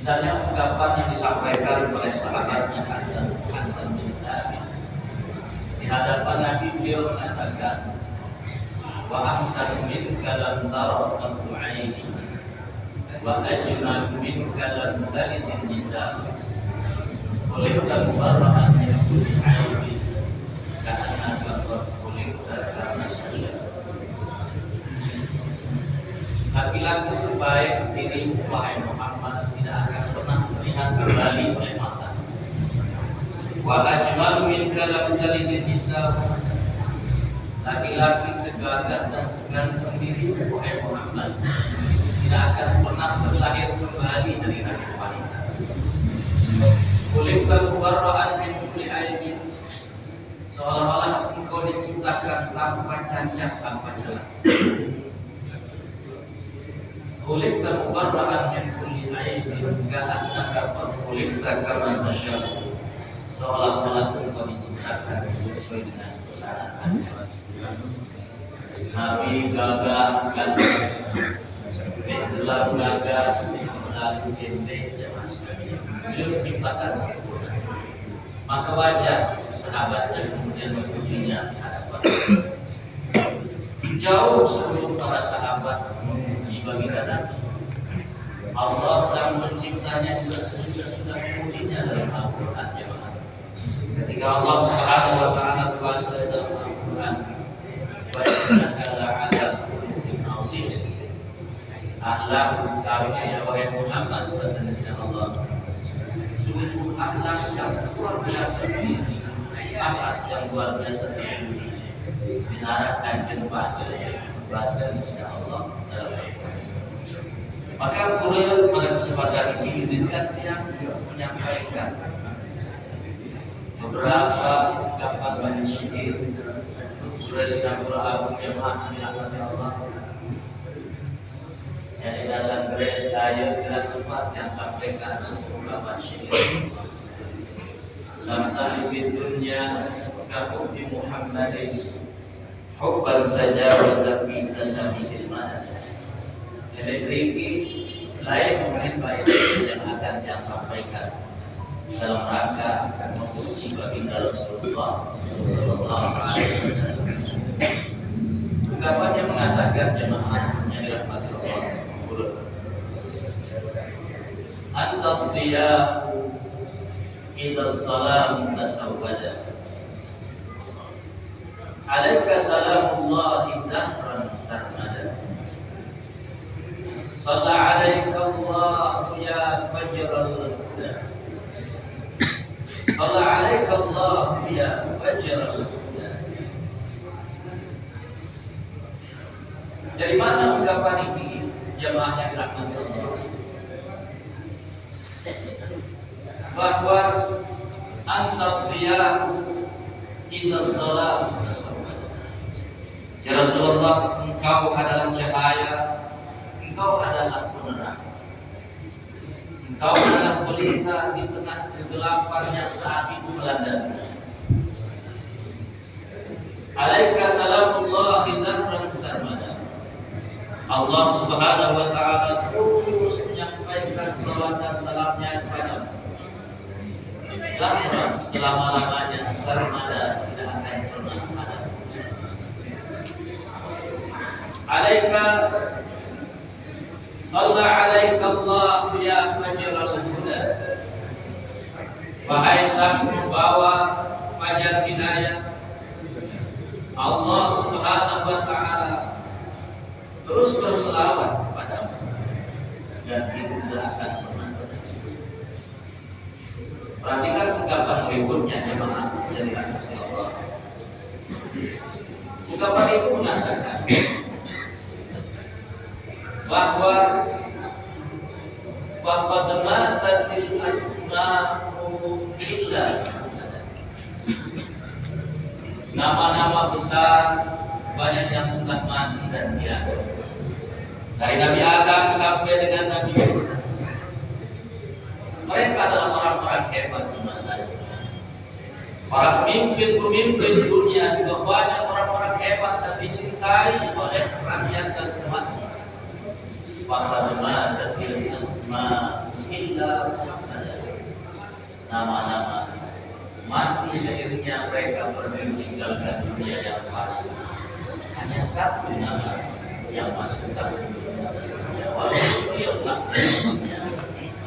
Misalnya ungkapan yang disampaikan oleh sahabatnya Hasan bin Thabit di hadapan Nabi, beliau mengatakan, wa ahsan minka lam tara qattu aini wa ajmal minka lam talid nisa khuliqta mubarra'an min kulli aibin ka'annaka qad khuliqta kama tasha. Laki-laki sebaik dirimu wahai Muhammad tidak akan pernah terlihat kembali oleh mata. Wa ajmalu minka lam talid nisa, laki-laki segagah dan seganteng dirimu wahai Muhammad tidak akan pernah terlahir kembali dari rahim wanita. Khuliqta mubarra'an min kulli aibin, seolah-olah engkau diciptakan tanpa cacat, tanpa celah. Khuliqta mubarra'an min kulli aibin ka'annaka qad khuliqta kama tasha, seolah-olah engkau diciptakan sesuai dengan kesalahan. Nabi gagah ganteng, gelap gagas, melalui jendek jamaah sekalian. Beliau diciptakan sempurna. Maka wajar sahabatnya kemudian memujinya di hadapan. Jauh sebelum para sahabat memuji baginda Nabi, Allah sang penciptanya sudah memujinya dalam Al-Quran jemaah. Ketika Allah Subhanahu wa taala berkata dalam Al-Quran, wa innaka la'ala khuluqin 'azim, akhlak karunia ya wahai Muhammad, berselisih Allah, sungguh akhlak yang luar biasa ini, akhlak yang luar biasa ini dinarakan pada bahasa Allah dalam Al-Quran. Maka Qur'an pada kesempatan ini izinkan yang menyampaikan beberapa ungkapan banyak syair surah Al-Quran yang maha dirahmati Allah. Yang di dasar beres ayat dan sempat yang sampaikan ungkapan syair. Lam tahbid dunya kahubbi Muhammadin hubban tajawaza fi tasamihil madad. Jadi beriki lain mungkin baik yang akan yang sampaikan dalam rangka memuji baginda Rasulullah Sallallahu Alaihi Wasallam. Ungkapannya mengatakan jemaah yang dirahmati Allah, Anta dhiya'u idza salam tasawwada, alaika salamullahi dahran sarmada, Salla alaika Allah ya fajral huda, Salla alaika Allah ya fajral huda. Dari mana ungkapan ini jemaah yang dirahmati Allah? Bahwa anta dhiya'u idza salam tasawwada, ya Rasulullah, engkau adalah cahaya, engkau adalah penerang, engkau adalah pelita di tengah kegelapan yang saat itu melanda. Alaika salamullahi dahran sarmada, Allah Subhanahu wa taala terus menyampaikan salat dan salamnya kepadamu. Dahran, selama-lamanya, sarmada, tidak akan pernah ada. Alaika Salla alaika Allah ya fajral huda, wahai sang pembawa fajar hidayah, Allah Subhanahu wa taala terus berselawat kepadamu dan itu tidak akan pernah berhenti. Perhatikan ungkapan berikutnya jemaah dari Allah. Ungkapan itu mengatakan bahwa dematatil asma'u illa, nama-nama besar banyak yang sudah mati dan tiada, dari Nabi Adam sampai dengan Nabi Isa. Mereka adalah orang-orang hebat di masa itu. Para pemimpin-pemimpin dunia juga banyak orang-orang hebat dan dicintai oleh rakyat dan umat. Para dematatil asma'u illa nama-nama mati seiringnya mereka pergi meninggalkan dunia yang fana. Hanya satu nama yang masuk dalam dunia tersebut, walaupun beliau tak namanya,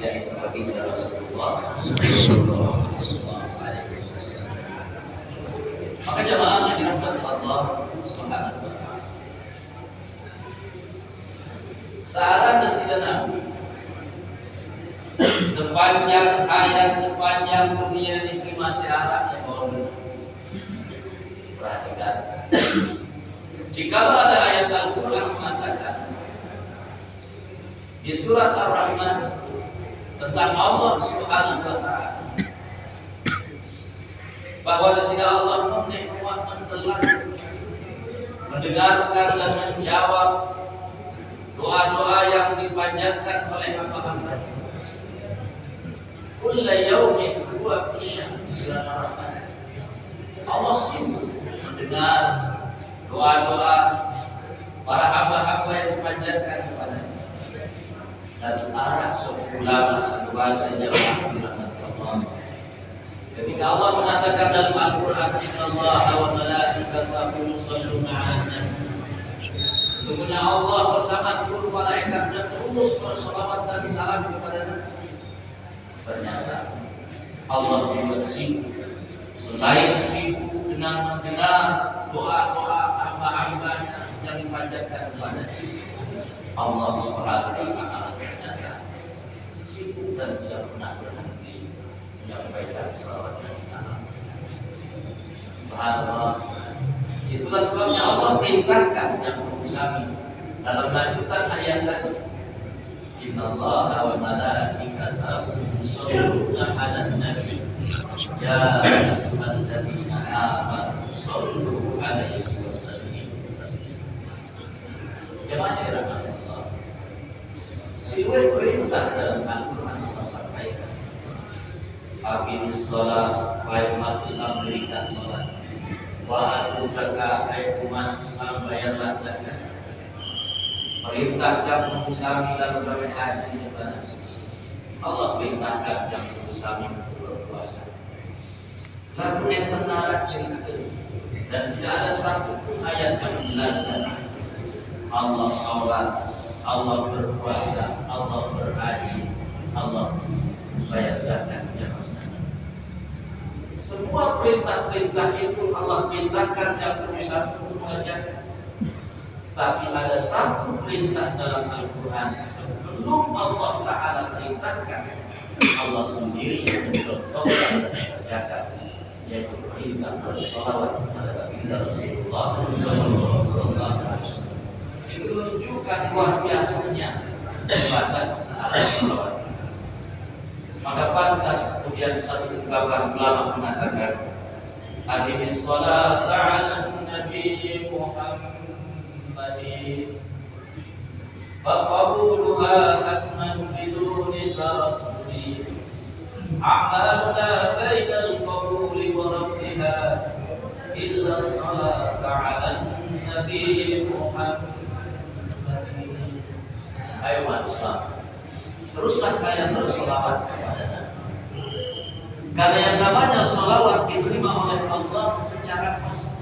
yaitu baginda Rasulullah Sallallahu Alaihi Wasallam. Maka jamaah yang dirahmati Allah Subhanahu Wa Taala, saran dan Nabi sepanjang hayat, sepanjang dunia ini masih ada yang mau perhatikan. Jika ada ayat Al-Quran mengatakan di surat Ar-Rahman tentang Allah Subhanahu Wa Taala, bahwa di sini Allah telah mendengarkan dan menjawab doa-doa yang dipanjatkan oleh hamba-hamba. Kulla yaumin huwa fi sya'n. Surat Ar-Rahman. Allah sibuk mendengar doa-doa para hamba-hamba yang dipanjatkan kepadanya. Dan arah ulama satu bahasa yang dirahmati Allah. Ketika Allah mengatakan dalam Al-Quran, Innallaha wa malaikatahu yusholluna 'alan nabi. Sesungguhnya Allah bersama seluruh malaikat dan terus berselawat dan salam kepada Nabi. Ternyata Allah juga sibuk, selain sibuk dengan mendengar doa-doa hamba-hambanya yang dipanjatkan kepadanya, Allah Subhanahu Wa Taala ternyata sibuk dan tidak pernah berhenti menyampaikan salawat dan salam. Subhanallah. Itulah sebabnya Allah perintahkan yang bersami dalam lanjutan ayat tadi. Innallaha wa malaikatahu yusholluna 'alan nabi ya ayyuhalladzina amanu shollu 'alaihi wa sallimu taslima. Jemaah dirahmati Allah. Sesuai perintah dalam Al-Quran Allah sampaikan, aqimis shalah, wahai umat Islam berikan salat, wa atu zakat, wahai umat Islam bayarlah zakat. Perintahkan musami dan berbagai haji di tanah suci. Allah perintahkan yang musami berpuasa. Lalu yang menarik cerita dan tidak ada satu pun ayat yang menjelaskan Allah sholat, Allah berpuasa, Allah berhaji, Allah bayar zakat. Semua perintah-perintah itu Allah perintahkan yang musami untuk mengerjakan. Tapi ada satu perintah dalam Al-Quran sebelum Allah Ta'ala perintahkan, Allah sendiri yang mencontohkan dan mengerjakan, yaitu perintah bersolawat kepada baginda Rasulullah Sallallahu Alaihi Wasallam. Itu menunjukkan luar biasanya ibadah saat solawat. Maka pantas kemudian satu ungkapan ulama mengatakan, Aqimis sholat ala Nabi Muhammad فقبولها حتما بدون تردد أعمالنا بين القبول وربها إلا الصلاة على النبي محمد. Ayo Islam, teruslah kalian bersolawat kepada Nabi. Karena yang namanya solawat diterima oleh Allah secara pasti.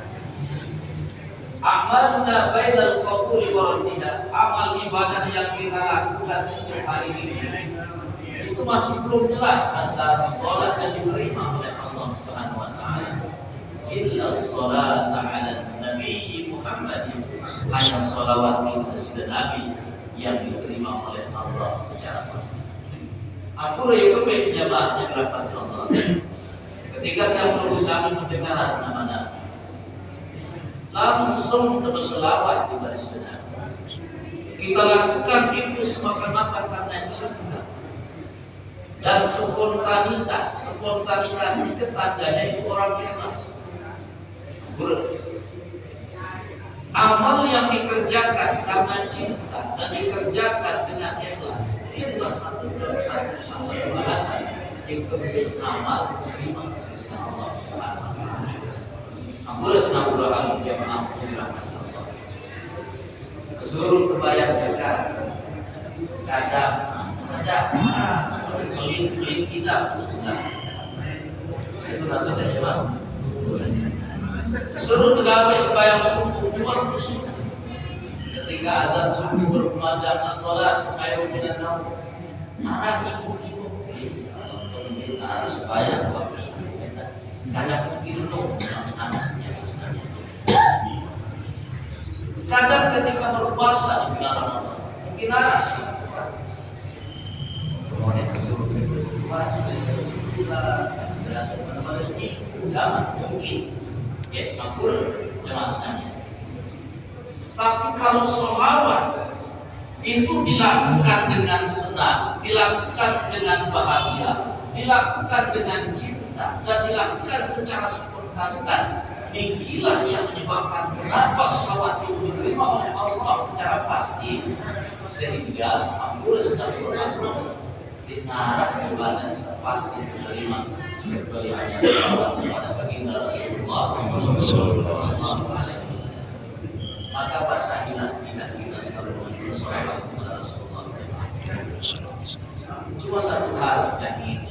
Amalna bainal qabuli wa raddiha, amal ibadah yang kita lakukan setiap hari ini itu masih belum jelas antara ditolak dan diterima oleh Allah Subhanahu wa taala. Illa sholata 'ala Nabi Muhammad, hanya sholawat kepada Nabi yang diterima oleh Allah secara pasti. Aku rekomend jamaah yang dirahmati Allah. Ketika kita berusaha mendengar nama Nabi, langsung berselawat di baris benar. Kita lakukan itu semata-mata karena cinta dan spontanitas itu tandanya itu orang ikhlas. Amal yang dikerjakan karena cinta dan dikerjakan dengan ikhlas, ini adalah satu alasan yang kemudian amal diterima sisi Allah Subhanahu wa taala. Boleh senang berdoa dia mengampuni rahmat Allah. Seluruh kebayang sekarang ada pelit kita sebenarnya. Itu nanti ya. Suruh tegawai sembahyang subuh, waktu subuh. Ketika azan subuh berkumandang as-salat khairum minan naum. Marah ibu-ibu. Harus sembahyang waktu subuh. Kadang mungkin anaknya misalnya. Kadang ketika berpuasa di bulan Ramadan, mungkin harus mereka suruh berpuasa sebulan berasa pada rezeki, jangan mungkin. Ya, makul jelaskannya. Tapi kalau sholawat itu dilakukan dengan senang, dilakukan dengan bahagia, dilakukan dengan cinta, dan dilakukan secara spontanitas. Inilah yang menyebabkan kenapa sholawat itu diterima oleh Allah secara pasti, sehingga makul sedang bermakna dinarah ibadah pasti diterima. Kecuali hanya sholawat kepada baginda Rasulullah Sallallahu Alaihi Wasallam. Maka basahilah lidah kita selalu sholawat kepada Rasulullah. Cuma satu hal yang ingin